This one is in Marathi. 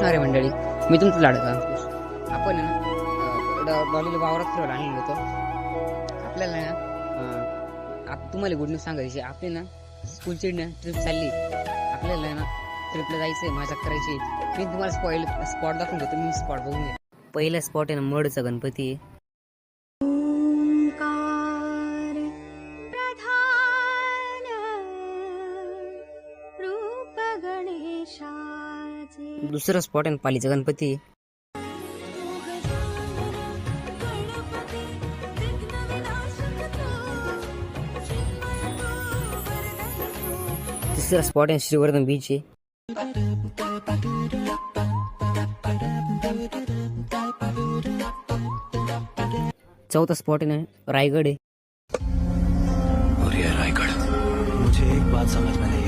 नमस्कार आहे मंडळी, मी तुमचं लाडका अंकुश. आपण आहे ना डॉलीला वावरात फिरवायला आणलेलो होतो. आपल्याला आहे ना तुम्हाला गुड न्यूज सांगायची. आपली ना स्कूलची ना ट्रिप चालली. आपल्याला आहे ना ट्रिपला जायचं आहे, मजा करायची. मी तुम्हाला स्पॉट दाखवून देतो. मी स्पॉट बघून घ्या. पहिला स्पॉट आहे ना मडचा गणपती आहे. दुसरा स्पॉट आहे पालीचा गणपती. तिसरा स्पॉट आहे श्रीवर्धन बीच आहे. चौथा स्पॉट आहे ना रायगड आहे. और ये रायगढ़, मुझे एक बात समझ में नहीं